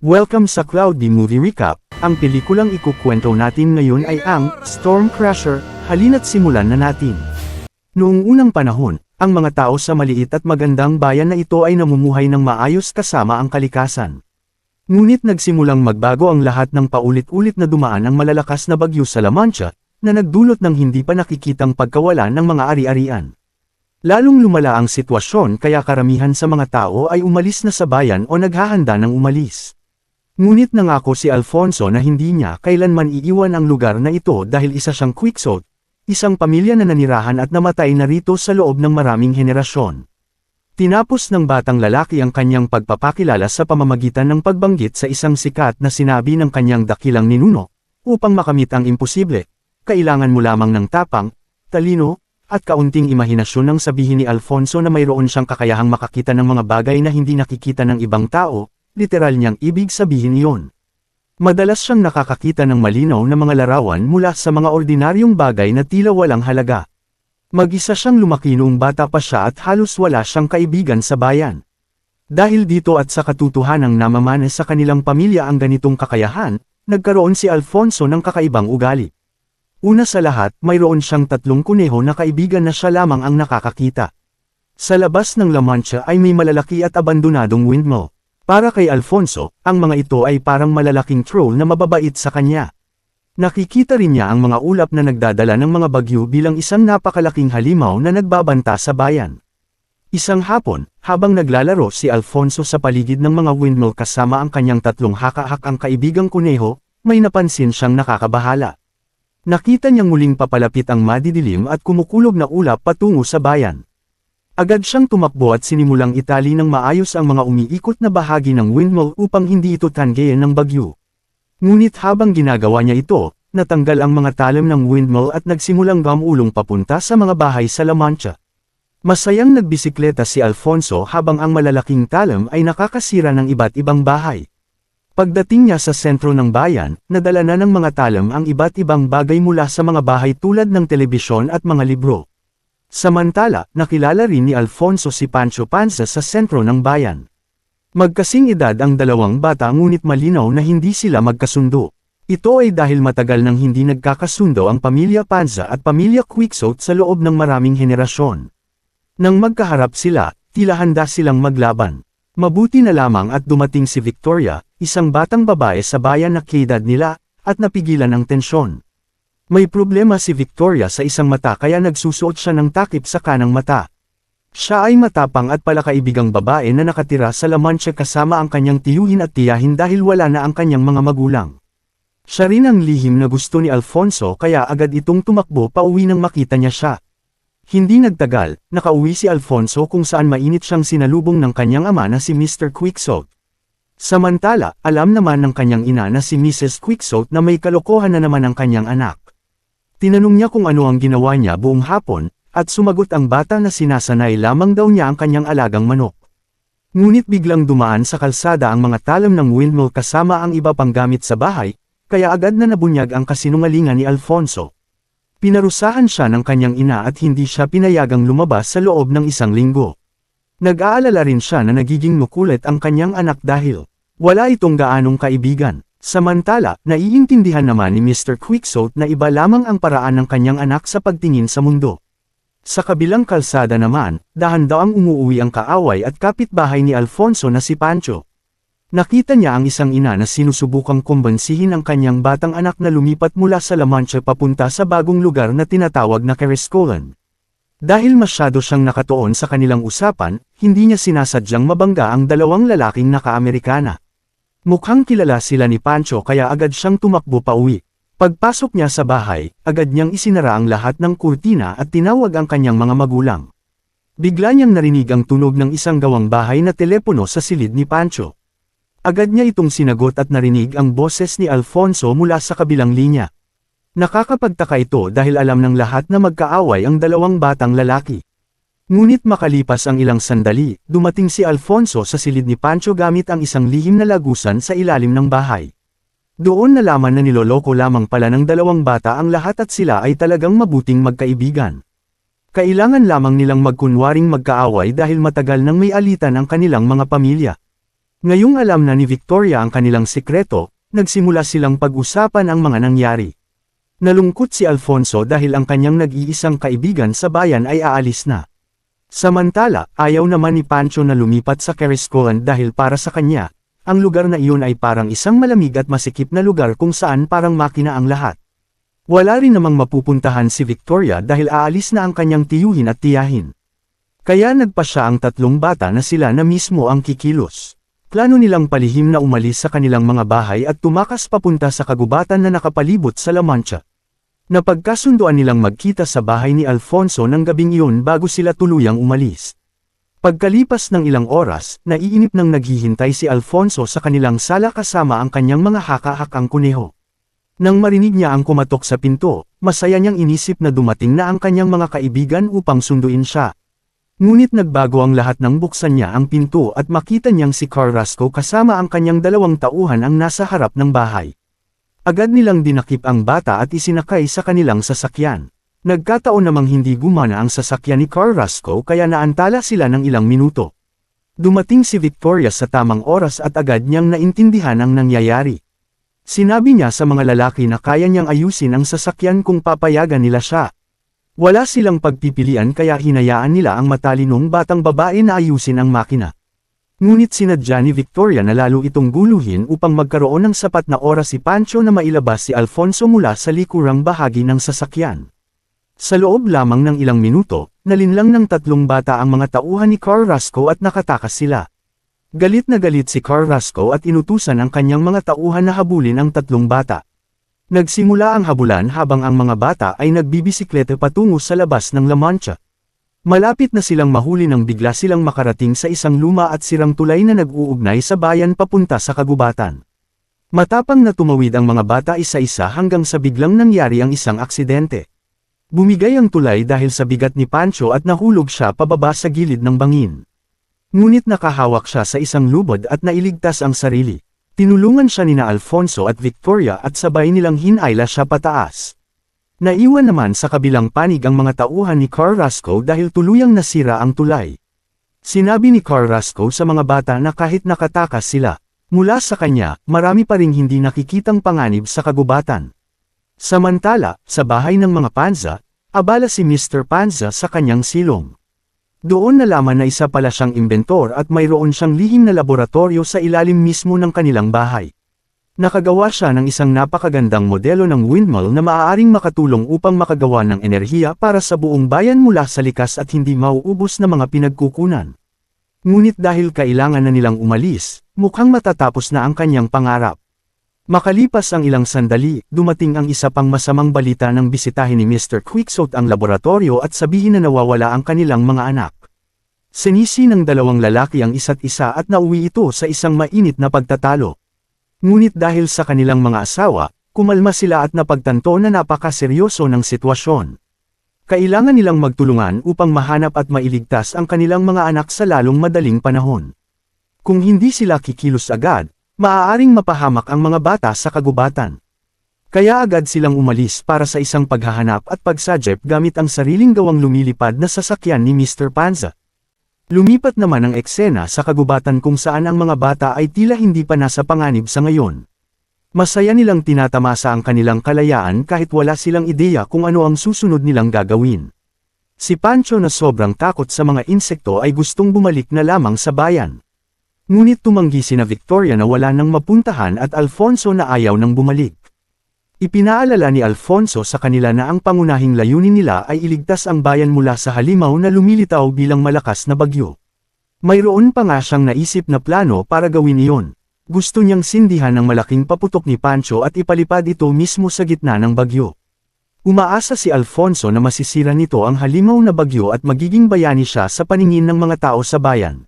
Welcome sa Cloudy Movie Recap. Ang pelikulang ikukwento natin ngayon ay ang Storm Crasher. Halina't simulan na natin. Noong unang panahon, ang mga tao sa maliit at magandang bayan na ito ay namumuhay ng maayos kasama ang kalikasan. Ngunit nagsimulang magbago ang lahat ng paulit-ulit na dumaan ang malalakas na bagyo sa La Mancha, na nagdulot ng hindi pa nakikitang pagkawala ng mga ari-arian. Lalong lumala ang sitwasyon kaya karamihan sa mga tao ay umalis na sa bayan o naghahanda ng umalis. Ngunit nangako si Alfonso na hindi niya kailanman iiwan ang lugar na ito dahil isa siyang Quixote, isang pamilya na nanirahan at namatay na rito sa loob ng maraming henerasyon. Tinapos ng batang lalaki ang kanyang pagpapakilala sa pamamagitan ng pagbanggit sa isang sikat na sinabi ng kanyang dakilang ninuno, upang makamit ang imposible, kailangan mo lamang ng tapang, talino, at kaunting imahinasyon nang sabihin ni Alfonso na mayroon siyang kakayahang makakita ng mga bagay na hindi nakikita ng ibang tao. Literal niyang ibig sabihin iyon. Madalas siyang nakakakita ng malinaw na mga larawan mula sa mga ordinaryong bagay na tila walang halaga. Mag-isa siyang lumaki noong bata pa siya at halos wala siyang kaibigan sa bayan. Dahil dito at sa katotohanang namamana sa kanilang pamilya ang ganitong kakayahan, nagkaroon si Alfonso ng kakaibang ugali. Una sa lahat, mayroon siyang 3 kuneho na kaibigan na siya lamang ang nakakakita. Sa labas ng La Mancha ay may malalaki at abandonadong windmill. Para kay Alfonso, ang mga ito ay parang malalaking troll na mababait sa kanya. Nakikita rin niya ang mga ulap na nagdadala ng mga bagyo bilang isang napakalaking halimaw na nagbabanta sa bayan. Isang hapon, habang naglalaro si Alfonso sa paligid ng mga windmill kasama ang kanyang 3 haka-hakang kaibigang kuneho, may napansin siyang nakakabahala. Nakita niyang muling papalapit ang madidilim at kumukulog na ulap patungo sa bayan. Agad siyang tumakbo at sinimulang itali ng maayos ang mga umiikot na bahagi ng windmill upang hindi ito tanggayan ng bagyo. Ngunit habang ginagawa niya ito, natanggal ang mga talim ng windmill at nagsimulang gamulong papunta sa mga bahay sa La Mancha. Masayang nagbisikleta si Alfonso habang ang malalaking talim ay nakakasira ng iba't ibang bahay. Pagdating niya sa sentro ng bayan, nadala na ng mga talim ang iba't ibang bagay mula sa mga bahay tulad ng telebisyon at mga libro. Samantala, nakilala rin ni Alfonso si Pancho Panza sa sentro ng bayan. Magkasing edad ang dalawang bata ngunit malinaw na hindi sila magkasundo. Ito ay dahil matagal nang hindi nagkakasundo ang pamilya Panza at pamilya Quixote sa loob ng maraming henerasyon. Nang magkaharap sila, tila handa silang maglaban. Mabuti na lamang at dumating si Victoria, isang batang babae sa bayan na kaedad nila, at napigilan ang tensyon. May problema si Victoria sa isang mata kaya nagsusuot siya ng takip sa kanang mata. Siya ay matapang at palakaibigang babae na nakatira sa La Mancha kasama ang kanyang tiyuhin at tiyahin dahil wala na ang kanyang mga magulang. Siya rin ang lihim na gusto ni Alfonso kaya agad itong tumakbo pauwi nang makita niya siya. Hindi nagtagal, nakauwi si Alfonso kung saan mainit siyang sinalubong ng kanyang ama na si Mr. Quixote. Samantala, alam naman ng kanyang ina na si Mrs. Quixote na may kalokohan na naman ang kanyang anak. Tinanong niya kung ano ang ginawa niya buong hapon, at sumagot ang bata na sinasanay lamang daw niya ang kanyang alagang manok. Ngunit biglang dumaan sa kalsada ang mga talim ng windmill kasama ang iba pang gamit sa bahay, kaya agad na nabunyag ang kasinungalingan ni Alfonso. Pinarusahan siya ng kanyang ina at hindi siya pinayagang lumabas sa loob ng 1 linggo. Nag-aalala rin siya na nagiging makulit ang kanyang anak dahil wala itong gaanong kaibigan. Samantala, naiintindihan naman ni Mr. Quixote na iba lamang ang paraan ng kanyang anak sa pagtingin sa mundo. Sa kabilang kalsada naman, dahan-daang umuuwi ang kaaway at kapitbahay ni Alfonso na si Pancho. Nakita niya ang isang ina na sinusubukang kumbansihin ang kanyang batang anak na lumipat mula sa La Mancha papunta sa bagong lugar na tinatawag na Kerescolan. Dahil masyado siyang nakatuon sa kanilang usapan, hindi niya sinasadyang mabangga ang dalawang lalaking naka-Amerikana. Mukhang kilala sila ni Pancho kaya agad siyang tumakbo pauwi. Pagpasok niya sa bahay, agad niyang isinara ang lahat ng kurtina at tinawag ang kanyang mga magulang. Bigla niyang narinig ang tunog ng isang gawang bahay na telepono sa silid ni Pancho. Agad niya itong sinagot at narinig ang boses ni Alfonso mula sa kabilang linya. Nakakapagtaka ito dahil alam ng lahat na magkaaway ang dalawang batang lalaki. Ngunit makalipas ang ilang sandali, dumating si Alfonso sa silid ni Pancho gamit ang isang lihim na lagusan sa ilalim ng bahay. Doon nalaman na niloloko lamang pala ng dalawang bata ang lahat at sila ay talagang mabuting magkaibigan. Kailangan lamang nilang magkunwaring magkaaway dahil matagal nang may alitan ang kanilang mga pamilya. Ngayong alam na ni Victoria ang kanilang sikreto, nagsimula silang pag-usapan ang mga nangyari. Nalungkot si Alfonso dahil ang kanyang nag-iisang kaibigan sa bayan ay aalis na. Samantala, ayaw naman ni Pancho na lumipat sa Carriscoan dahil para sa kanya, ang lugar na iyon ay parang isang malamig at masikip na lugar kung saan parang makina ang lahat. Wala rin namang mapupuntahan si Victoria dahil aalis na ang kanyang tiyuhin at tiyahin. Kaya nagpa siya ang tatlong bata na sila na mismo ang kikilos. Plano nilang palihim na umalis sa kanilang mga bahay at tumakas papunta sa kagubatan na nakapalibot sa La Mancha. Napagkasunduan nilang magkita sa bahay ni Alfonso ng gabing iyon bago sila tuluyang umalis. Pagkalipas ng ilang oras, naiinip nang naghihintay si Alfonso sa kanilang sala kasama ang kanyang mga haka-hakang kuneho. Nang marinig niya ang kumatok sa pinto, masaya niyang inisip na dumating na ang kanyang mga kaibigan upang sunduin siya. Ngunit nagbago ang lahat nang buksan niya ang pinto at makita niyang si Carrasco kasama ang kanyang 2 tauhan ang nasa harap ng bahay. Agad nilang dinakip ang bata at isinakay sa kanilang sasakyan. Nagkataon namang hindi gumana ang sasakyan ni Carrasco kaya naantala sila ng ilang minuto. Dumating si Victoria sa tamang oras at agad niyang naintindihan ang nangyayari. Sinabi niya sa mga lalaki na kaya niyang ayusin ang sasakyan kung papayagan nila siya. Wala silang pagpipilian kaya hinayaan nila ang matalinong batang babae na ayusin ang makina. Ngunit sinadya ni Victoria na lalo itong guluhin upang magkaroon ng sapat na oras si Pancho na mailabas si Alfonso mula sa likurang bahagi ng sasakyan. Sa loob lamang ng ilang minuto, nalinlang ng 3 bata ang mga tauhan ni Carrasco at nakatakas sila. Galit na galit si Carrasco at inutusan ang kanyang mga tauhan na habulin ang 3 bata. Nagsimula ang habulan habang ang mga bata ay nagbibisikleta patungo sa labas ng La Mancha. Malapit na silang mahuli nang bigla silang makarating sa isang luma at sirang tulay na nag-uugnay sa bayan papunta sa kagubatan. Matapang na tumawid ang mga bata isa-isa hanggang sa biglang nangyari ang isang aksidente. Bumigay ang tulay dahil sa bigat ni Pancho at nahulog siya pababa sa gilid ng bangin. Ngunit nakahawak siya sa isang lubod at nailigtas ang sarili. Tinulungan siya nina Alfonso at Victoria at sabay nilang hinayla siya pataas. Naiwan naman sa kabilang panig ang mga tauhan ni Carrasco dahil tuluyang nasira ang tulay. Sinabi ni Carrasco sa mga bata na kahit nakatakas sila, mula sa kanya, marami pa ring hindi nakikitang panganib sa kagubatan. Samantala, sa bahay ng mga Panza, abala si Mr. Panza sa kanyang silong. Doon nalaman na isa pala siyang imbentor at mayroon siyang lihim na laboratorio sa ilalim mismo ng kanilang bahay. Nakagawa siya ng isang napakagandang modelo ng windmill na maaaring makatulong upang makagawa ng enerhiya para sa buong bayan mula sa likas at hindi mauubos na mga pinagkukunan. Ngunit dahil kailangan na nilang umalis, mukhang matatapos na ang kanyang pangarap. Makalipas ang ilang sandali, dumating ang isa pang masamang balita ng bisitahin ni Mr. Quixote ang laboratorio at sabihin na nawawala ang kanilang mga anak. Sinisi ng 2 lalaki ang isa't isa at nauwi ito sa isang mainit na pagtatalo. Ngunit dahil sa kanilang mga asawa, kumalma sila at napagtanto na napakaseryoso ng sitwasyon. Kailangan nilang magtulungan upang mahanap at mailigtas ang kanilang mga anak sa lalong madaling panahon. Kung hindi sila kikilos agad, maaaring mapahamak ang mga bata sa kagubatan. Kaya agad silang umalis para sa isang paghahanap at pagsadjep gamit ang sariling gawang lumilipad na sasakyan ni Mr. Panza. Lumipat naman ang eksena sa kagubatan kung saan ang mga bata ay tila hindi pa nasa panganib sa ngayon. Masaya nilang tinatamasa ang kanilang kalayaan kahit wala silang ideya kung ano ang susunod nilang gagawin. Si Pancho na sobrang takot sa mga insekto ay gustong bumalik na lamang sa bayan. Ngunit tumanggi sina Victoria na wala nang mapuntahan at Alfonso na ayaw nang bumalik. Ipinaalala ni Alfonso sa kanila na ang pangunahing layunin nila ay iligtas ang bayan mula sa halimaw na lumilitaw bilang malakas na bagyo. Mayroon pa nga siyang naisip na plano para gawin iyon. Gusto niyang sindihan ng malaking paputok ni Pancho at ipalipad ito mismo sa gitna ng bagyo. Umaasa si Alfonso na masisira nito ang halimaw na bagyo at magiging bayani siya sa paningin ng mga tao sa bayan.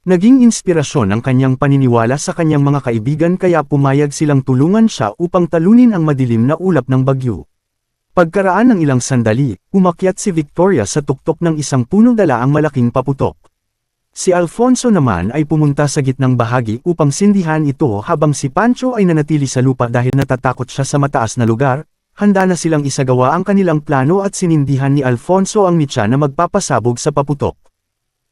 Naging inspirasyon ang kanyang paniniwala sa kanyang mga kaibigan kaya pumayag silang tulungan siya upang talunin ang madilim na ulap ng bagyo. Pagkaraan ng ilang sandali, umakyat si Victoria sa tuktok ng isang puno dala ang malaking paputok. Si Alfonso naman ay pumunta sa gitnang bahagi upang sindihan ito habang si Pancho ay nanatili sa lupa dahil natatakot siya sa mataas na lugar. Handa na silang isagawa ang kanilang plano at sinindihan ni Alfonso ang mitya na magpapasabog sa paputok.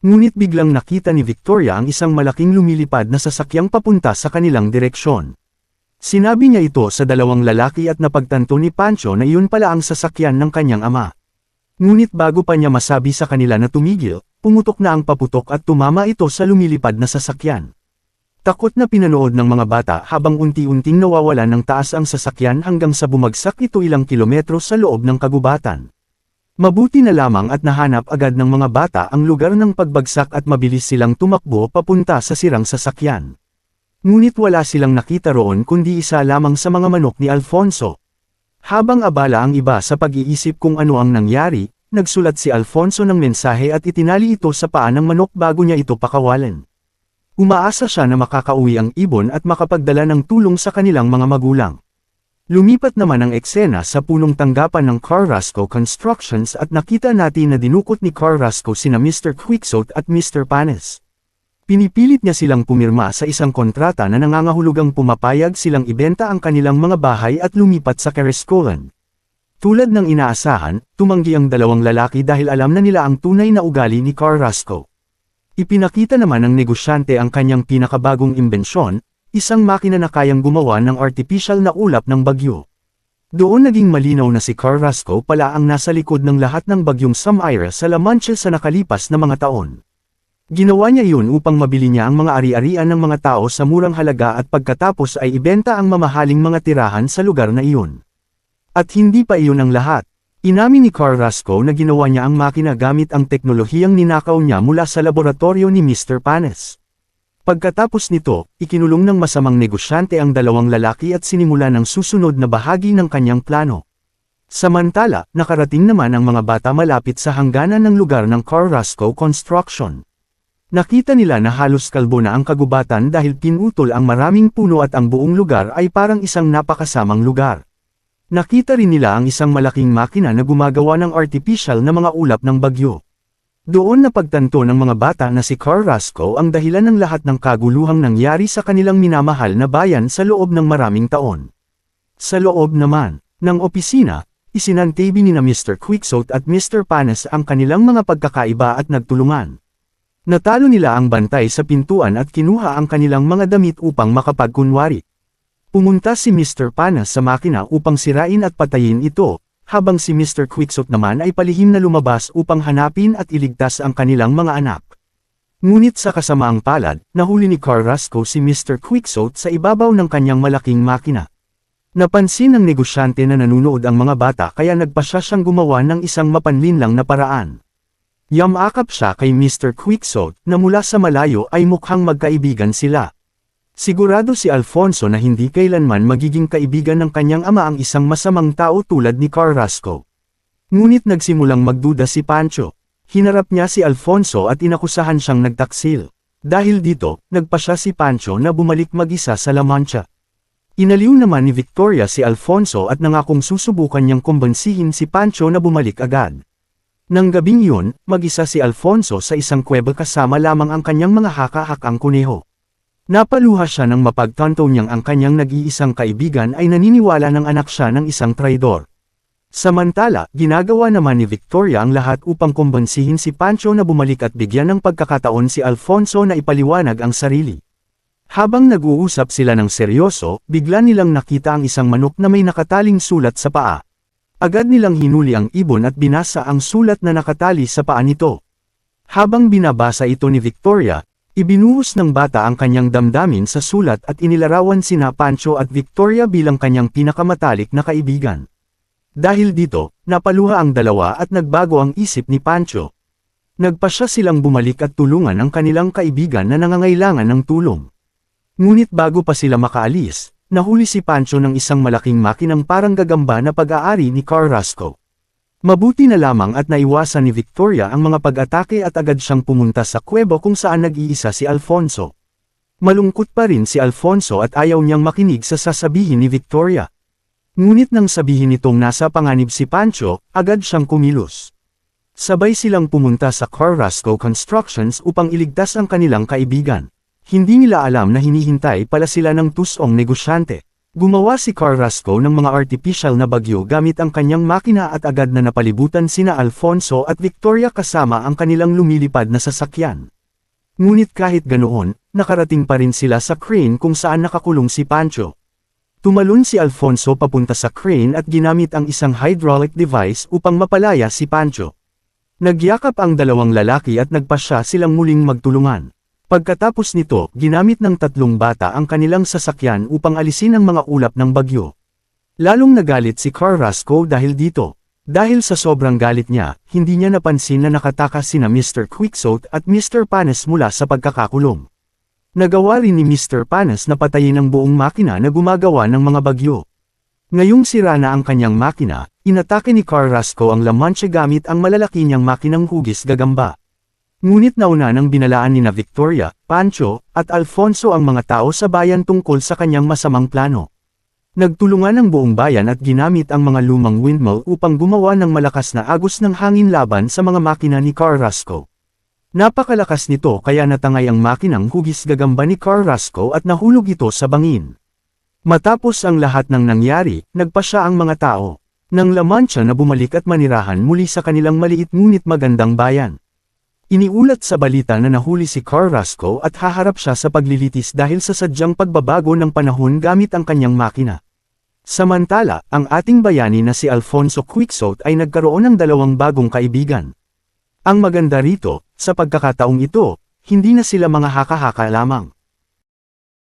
Ngunit biglang nakita ni Victoria ang isang malaking lumilipad na sasakyang papunta sa kanilang direksyon. Sinabi niya ito sa dalawang lalaki at napagtanto ni Pancho na iyon pala ang sasakyan ng kanyang ama. Ngunit bago pa niya masabi sa kanila na tumigil, pumutok na ang paputok at tumama ito sa lumilipad na sasakyan. Takot na pinanood ng mga bata habang unti-unting nawawalan ng taas ang sasakyan hanggang sa bumagsak ito ilang kilometro sa loob ng kagubatan. Mabuti na lamang at nahanap agad ng mga bata ang lugar ng pagbagsak at mabilis silang tumakbo papunta sa sirang sasakyan. Ngunit wala silang nakita roon kundi isa lamang sa mga manok ni Alfonso. Habang abala ang iba sa pag-iisip kung ano ang nangyari, nagsulat si Alfonso ng mensahe at itinali ito sa paa ng manok bago niya ito pakawalan. Umaasa siya na makakauwi ang ibon at makapagdala ng tulong sa kanilang mga magulang. Lumipat naman ang eksena sa punong tanggapan ng Carrasco Constructions at nakita natin na dinukot ni Carrasco sina Mr. Quixote at Mr. Panes. Pinipilit niya silang pumirma sa isang kontrata na nangangahulugang pumapayag silang ibenta ang kanilang mga bahay at lumipat sa Carrascoan. Tulad ng inaasahan, tumanggi ang dalawang lalaki dahil alam na nila ang tunay na ugali ni Carrasco. Ipinakita naman ng negosyante ang kanyang pinakabagong imbensyon, isang makina na kayang gumawa ng artificial na ulap ng bagyo. Doon naging malinaw na si Carrasco pala ang nasa likod ng lahat ng bagyong Samira sa La Mancha sa nakalipas na mga taon. Ginawa niya iyon upang mabili niya ang mga ari-arian ng mga tao sa murang halaga at pagkatapos ay ibenta ang mamahaling mga tirahan sa lugar na iyon. At hindi pa iyon ang lahat. Inamin ni Carrasco na ginawa niya ang makina gamit ang teknolohiyang ninakaw niya mula sa laboratorio ni Mr. Panes. Pagkatapos nito, ikinulong ng masamang negosyante ang dalawang lalaki at sinimula ng susunod na bahagi ng kanyang plano. Samantala, nakarating naman ang mga bata malapit sa hangganan ng lugar ng Carrasco Construction. Nakita nila na halos kalbo na ang kagubatan dahil pinutol ang maraming puno at ang buong lugar ay parang isang napakasamang lugar. Nakita rin nila ang isang malaking makina na gumagawa ng artificial na mga ulap ng bagyo. Doon napagtanto ng mga bata na si Carrasco ang dahilan ng lahat ng kaguluhang nangyari sa kanilang minamahal na bayan sa loob ng maraming taon. Sa loob naman ng opisina, isinantabi ni na Mr. Quixote at Mr. Panes ang kanilang mga pagkakaiba at nagtulungan. Natalo nila ang bantay sa pintuan at kinuha ang kanilang mga damit upang makapagkunwari. Pumunta si Mr. Panes sa makina upang sirain at patayin ito, habang si Mr. Quixote naman ay palihim na lumabas upang hanapin at iligtas ang kanilang mga anak. Ngunit sa kasamaang palad, nahuli ni Carrasco si Mr. Quixote sa ibabaw ng kanyang malaking makina. Napansin ng negosyante na nanunood ang mga bata kaya nagpasya siyang gumawa ng isang mapanlinlang na paraan. Yamakap siya kay Mr. Quixote na mula sa malayo ay mukhang magkaibigan sila. Sigurado si Alfonso na hindi kailanman magiging kaibigan ng kanyang ama ang isang masamang tao tulad ni Carrasco. Ngunit nagsimulang magduda si Pancho. Hinarap niya si Alfonso at inakusahan siyang nagtaksil. Dahil dito, nagpasya si Pancho na bumalik mag-isa sa La Mancha. Inaliw naman ni Victoria si Alfonso at nangakong susubukan niyang kumbansihin si Pancho na bumalik agad. Nang gabing iyon, mag-isa si Alfonso sa isang kuweba kasama lamang ang kanyang mga haka-hakang kuneho. Napaluha siya nang mapagtanto niyang ang kanyang nag-iisang kaibigan ay naniniwala ng anak siya ng isang traidor. Samantala, ginagawa naman ni Victoria ang lahat upang kumbansihin si Pancho na bumalik at bigyan ng pagkakataon si Alfonso na ipaliwanag ang sarili. Habang nag-uusap sila ng seryoso, bigla nilang nakita ang isang manok na may nakataling sulat sa paa. Agad nilang hinuli ang ibon at binasa ang sulat na nakatali sa paa nito. Habang binabasa ito ni Victoria, ibinuhos ng bata ang kanyang damdamin sa sulat at inilarawan sina Pancho at Victoria bilang kanyang pinakamatalik na kaibigan. Dahil dito, napaluha ang dalawa at nagbago ang isip ni Pancho. Nagpasya silang bumalik at tulungan ang kanilang kaibigan na nangangailangan ng tulong. Ngunit bago pa sila makaalis, nahuli si Pancho ng isang malaking makinang parang gagamba na pag-aari ni Carrasco. Mabuti na lamang at naiwasan ni Victoria ang mga pag-atake at agad siyang pumunta sa kuweba kung saan nag-iisa si Alfonso. Malungkot pa rin si Alfonso at ayaw niyang makinig sa sasabihin ni Victoria. Ngunit nang sabihin nitong nasa panganib si Pancho, agad siyang kumilos. Sabay silang pumunta sa Carrasco Constructions upang iligtas ang kanilang kaibigan. Hindi nila alam na hinihintay pala sila ng tusong negosyante. Gumawa si Carrasco ng mga artificial na bagyo gamit ang kanyang makina at agad na napalibutan sina Alfonso at Victoria kasama ang kanilang lumilipad na sasakyan. Ngunit kahit ganoon, nakarating pa rin sila sa crane kung saan nakakulong si Pancho. Tumalon si Alfonso papunta sa crane at ginamit ang isang hydraulic device upang mapalaya si Pancho. Nagyakap ang dalawang lalaki at nagpasya silang muling magtulungan. Pagkatapos nito, ginamit ng tatlong bata ang kanilang sasakyan upang alisin ang mga ulap ng bagyo. Lalong nagalit si Carrasco dahil dito. Dahil sa sobrang galit niya, hindi niya napansin na nakatakas sina Mr. Quixote at Mr. Panes mula sa pagkakakulong. Nagawa rin ni Mr. Panes na patayin ang buong makina na gumagawa ng mga bagyo. Ngayong sira na ang kanyang makina, inatake ni Carrasco ang La Mancha gamit ang malalaki niyang makinang hugis gagamba. Ngunit nauna nang binalaan ni na Victoria, Pancho, at Alfonso ang mga tao sa bayan tungkol sa kanyang masamang plano. Nagtulungan ang buong bayan at ginamit ang mga lumang windmill upang gumawa ng malakas na agos ng hangin laban sa mga makina ni Carrasco. Napakalakas nito kaya natangay ang makinang hugis gagamba ni Carrasco at nahulog ito sa bangin. Matapos ang lahat ng nangyari, nagpasya ang mga tao ng La Mancha na bumalik at manirahan muli sa kanilang maliit ngunit magandang bayan. Iniulat sa balita na nahuli si Carrasco at haharap siya sa paglilitis dahil sa sadyang pagbabago ng panahon gamit ang kanyang makina. Samantala, ang ating bayani na si Alfonso Quixote ay nagkaroon ng dalawang bagong kaibigan. Ang maganda rito, sa pagkakataong ito, hindi na sila mga haka-haka lamang.